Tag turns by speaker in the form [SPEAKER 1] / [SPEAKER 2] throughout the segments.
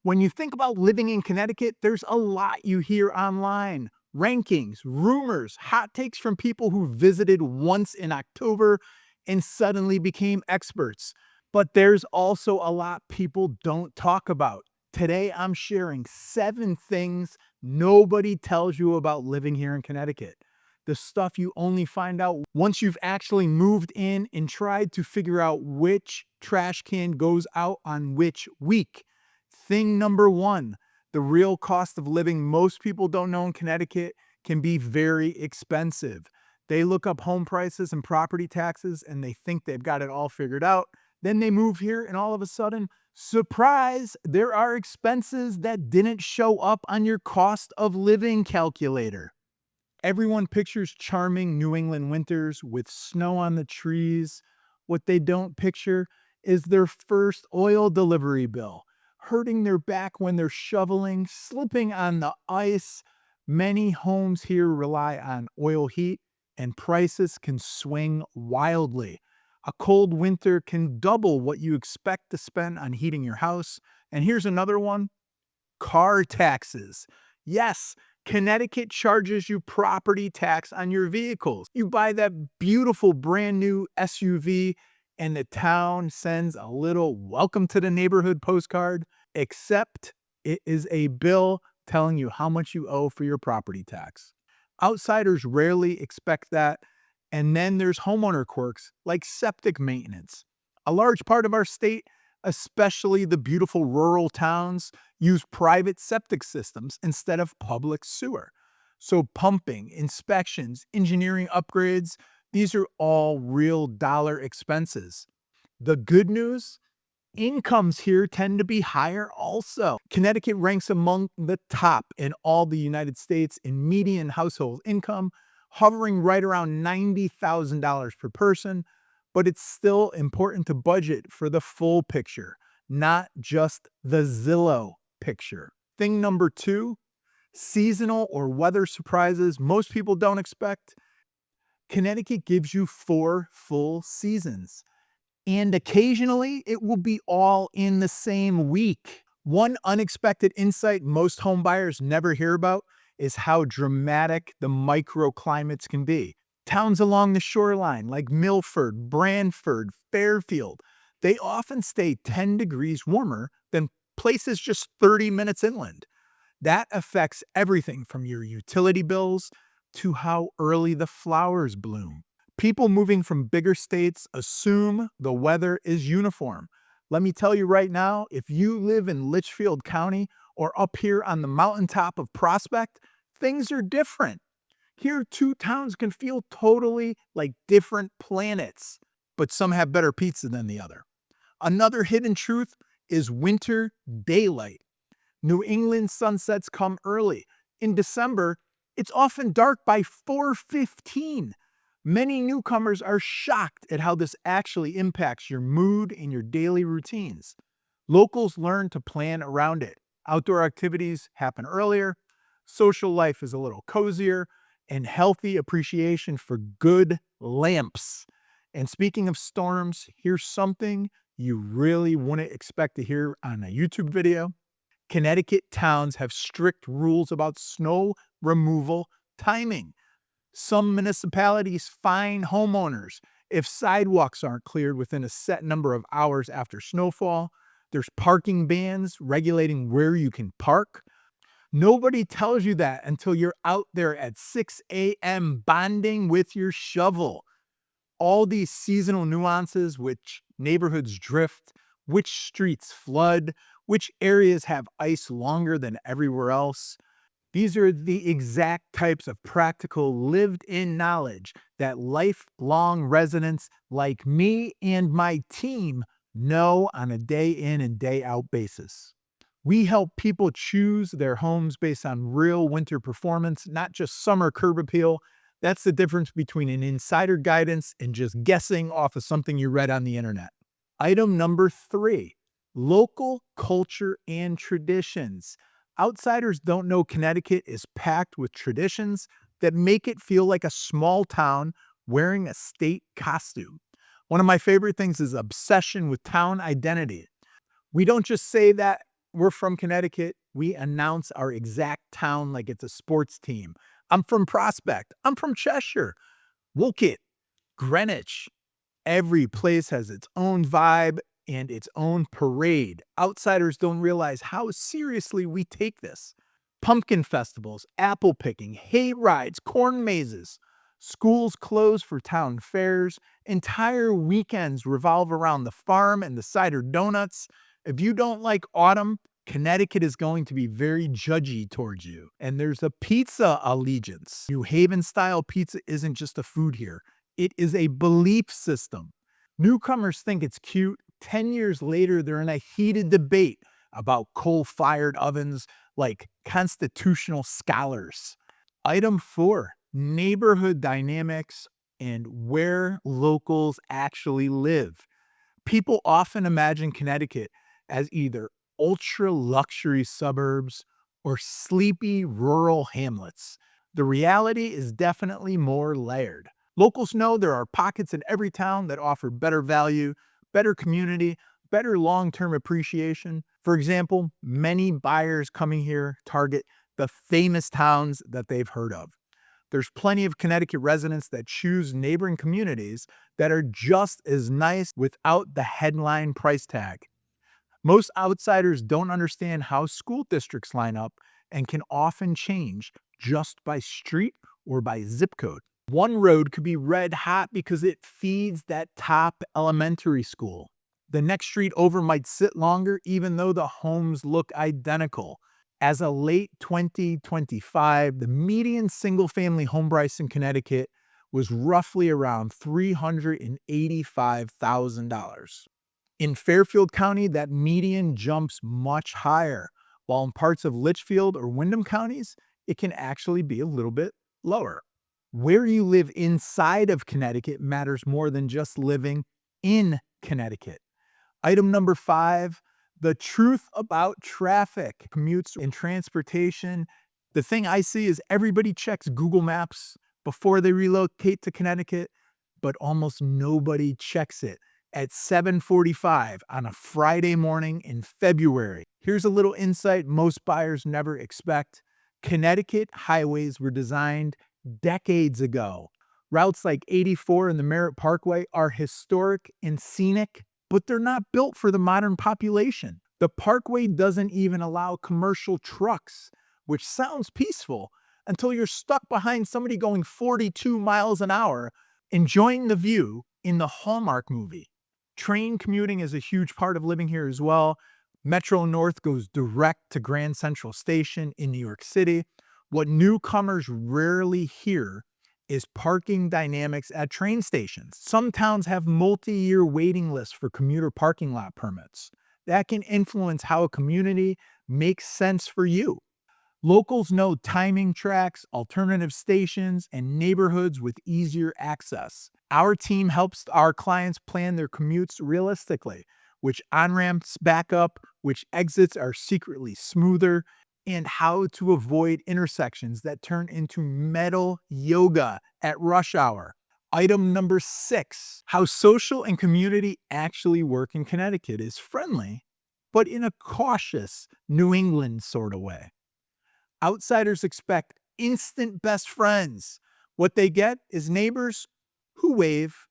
[SPEAKER 1] When you think about living in Connecticut, there's a lot you hear online. Rankings, rumors, hot takes from people who visited once in October and suddenly became experts. But there's also a lot people don't talk about. Today, I'm sharing 7 things nobody tells you about living here in Connecticut. The stuff you only find out once you've actually moved in and tried to figure out which trash can goes out on which week. Thing number 1, the real cost of living most people don't know in Connecticut can be very expensive. They look up home prices and property taxes and they think they've got it all figured out. Then they move here and all of a sudden, surprise, there are expenses that didn't show up on your cost of living calculator. Everyone pictures charming New England winters with snow on the trees. What they don't picture is their first oil delivery bill, hurting their back when they're shoveling, slipping on the ice. Many homes here rely on oil heat, and prices can swing wildly. A cold winter can double what you expect to spend on heating your house. And here's another one: car taxes. Yes, Connecticut charges you property tax on your vehicles. You buy that beautiful brand new SUV, and the town sends a little welcome to the neighborhood postcard, except it is a bill telling you how much you owe for your property tax. Outsiders rarely expect that. And then there's homeowner quirks like septic maintenance. A large part of our state, especially the beautiful rural towns, use private septic systems instead of public sewer. So pumping, inspections, engineering upgrades, these are all real dollar expenses. The good news: incomes here tend to be higher also. Connecticut ranks among the top in all the United States in median household income, hovering right around $90,000 per person, but it's still important to budget for the full picture, not just the Zillow picture. Thing number 2, seasonal or weather surprises most people don't expect. Connecticut gives you 4 full seasons, and occasionally it will be all in the same week. One unexpected insight most home buyers never hear about is how dramatic the microclimates can be. Towns along the shoreline like Milford, Branford, Fairfield, they often stay 10 degrees warmer than places just 30 minutes inland. That affects everything from your utility bills to how early the flowers bloom. People moving from bigger states assume the weather is uniform. Let me tell you right now, if you live in Litchfield County or up here on the mountaintop of Prospect, things are different. Here, 2 towns can feel totally like different planets, but some have better pizza than the other. Another hidden truth is winter daylight. New England sunsets come early. In December, it's often dark by 4:15. Many newcomers are shocked at how this actually impacts your mood and your daily routines. Locals learn to plan around it. Outdoor activities happen earlier, social life is a little cozier, and healthy appreciation for good lamps. And speaking of storms, here's something you really wouldn't expect to hear on a YouTube video. Connecticut towns have strict rules about snow removal timing. Some municipalities fine homeowners if sidewalks aren't cleared within a set number of hours after snowfall. There's parking bans regulating where you can park. Nobody tells you that until you're out there at 6 a.m. bonding with your shovel. All these seasonal nuances: which neighborhoods drift, which streets flood, which areas have ice longer than everywhere else. These are the exact types of practical, lived-in knowledge that lifelong residents like me and my team know on a day-in and day-out basis. We help people choose their homes based on real winter performance, not just summer curb appeal. That's the difference between an insider guidance and just guessing off of something you read on the internet. Item number 3, local culture and traditions. Outsiders don't know Connecticut is packed with traditions that make it feel like a small town wearing a state costume. One of my favorite things is obsession with town identity. We don't just say that We're from Connecticut. We announce our exact town like it's a sports team. I'm from Prospect. I'm from Cheshire. Woolkit, Greenwich. Every place has its own vibe and its own parade. Outsiders don't realize how seriously we take this. Pumpkin festivals, apple picking, hay rides, corn mazes. Schools close for town fairs. Entire weekends revolve around the farm and the cider donuts. If you don't like autumn, Connecticut is going to be very judgy towards you. And there's a pizza allegiance. New Haven style pizza isn't just a food here, it is a belief system. Newcomers think it's cute. 10 years later, they're in a heated debate about coal fired ovens like constitutional scholars. Item 4, neighborhood dynamics and where locals actually live. People often imagine Connecticut as either ultra luxury suburbs or sleepy rural hamlets. The reality is definitely more layered. Locals know there are pockets in every town that offer better value, better community, better long term appreciation. For example, many buyers coming here target the famous towns that they've heard of. There's plenty of Connecticut residents that choose neighboring communities that are just as nice without the headline price tag. Most outsiders don't understand how school districts line up and can often change just by street or by zip code. One road could be red hot because it feeds that top elementary school. The next street over might sit longer even though the homes look identical. As a late 2025, the median single-family home price in Connecticut was roughly around $385,000. In Fairfield County, that median jumps much higher, while in parts of Litchfield or Windham counties, it can actually be a little bit lower. Where you live inside of Connecticut matters more than just living in Connecticut. Item number 5, the truth about traffic, commutes, and transportation. The thing I see is everybody checks Google Maps before they relocate to Connecticut, but almost nobody checks it at 7:45 on a Friday morning in February. Here's a little insight most buyers never expect. Connecticut highways were designed decades ago. Routes like 84 and the Merritt Parkway are historic and scenic, but they're not built for the modern population. The parkway doesn't even allow commercial trucks, which sounds peaceful until you're stuck behind somebody going 42 miles an hour, enjoying the view in the Hallmark movie. Train commuting is a huge part of living here as well. Metro North goes direct to Grand Central Station in New York City. What newcomers rarely hear is parking dynamics at train stations. Some towns have multi-year waiting lists for commuter parking lot permits. That can influence how a community makes sense for you. Locals know timing tracks, alternative stations, and neighborhoods with easier access. Our team helps our clients plan their commutes realistically, which on-ramps back up, which exits are secretly smoother, and how to avoid intersections that turn into metal yoga at rush hour. Item number 6, how social and community actually work in Connecticut is friendly, but in a cautious New England sort of way. Outsiders expect instant best friends. What they get is neighbors who wave,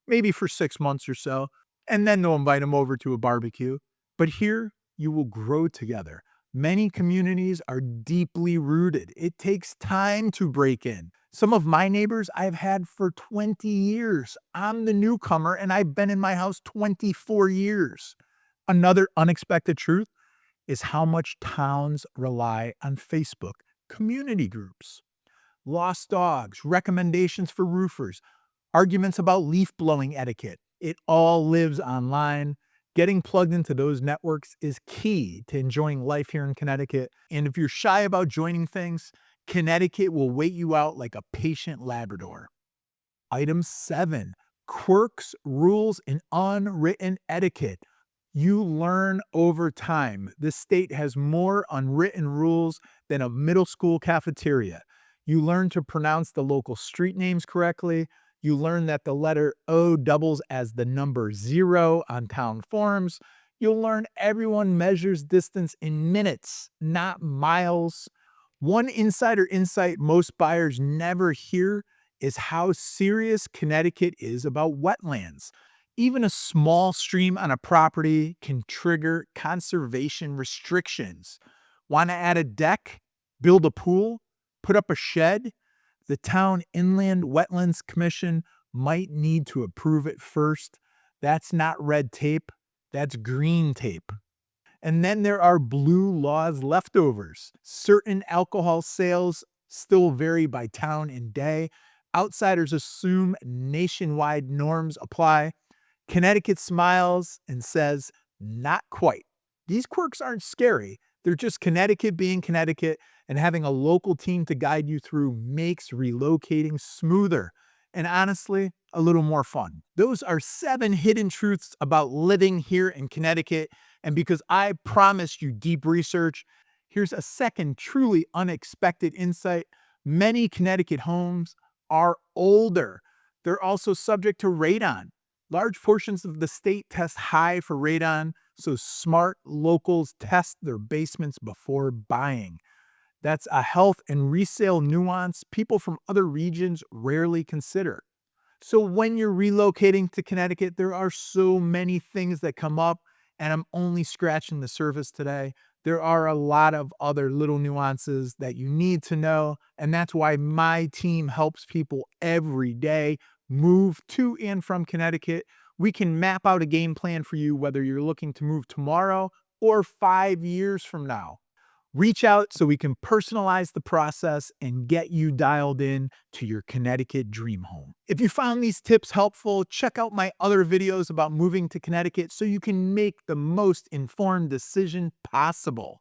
[SPEAKER 1] maybe for 6 months or so, and then they'll invite them over to a barbecue. But here, you will grow together. Many communities are deeply rooted. It takes time to break in. Some of my neighbors I've had for 20 years. I'm the newcomer and I've been in my house 24 years. Another unexpected truth is how much towns rely on Facebook community groups. Lost dogs, recommendations for roofers, arguments about leaf blowing etiquette. It all lives online. Getting plugged into those networks is key to enjoying life here in Connecticut. And if you're shy about joining things, Connecticut will wait you out like a patient Labrador. Item 7, quirks, rules, and unwritten etiquette. You learn over time. This state has more unwritten rules than a middle school cafeteria. You learn to pronounce the local street names correctly. You learn that the letter O doubles as the number 0 on town forms. You'll learn everyone measures distance in minutes, not miles. One insider insight most buyers never hear is how serious Connecticut is about wetlands. Even a small stream on a property can trigger conservation restrictions. Want to add a deck, build a pool, put up a shed? The Town Inland Wetlands Commission might need to approve it first. That's not red tape, that's green tape. And then there are blue laws leftovers. Certain alcohol sales still vary by town and day. Outsiders assume nationwide norms apply. Connecticut smiles and says, not quite. These quirks aren't scary. They're just Connecticut being Connecticut, and having a local team to guide you through makes relocating smoother and honestly, a little more fun. Those are 7 hidden truths about living here in Connecticut. And because I promised you deep research, here's a second truly unexpected insight. Many Connecticut homes are older. They're also subject to radon. Large portions of the state test high for radon, so smart locals test their basements before buying. That's a health and resale nuance people from other regions rarely consider. So when you're relocating to Connecticut, there are so many things that come up, and I'm only scratching the surface today. There are a lot of other little nuances that you need to know, and that's why my team helps people every day move to and from Connecticut. We can map out a game plan for you whether you're looking to move tomorrow or 5 years from now. Reach out so we can personalize the process and get you dialed in to your Connecticut dream home. If you found these tips helpful, check out my other videos about moving to Connecticut so you can make the most informed decision possible.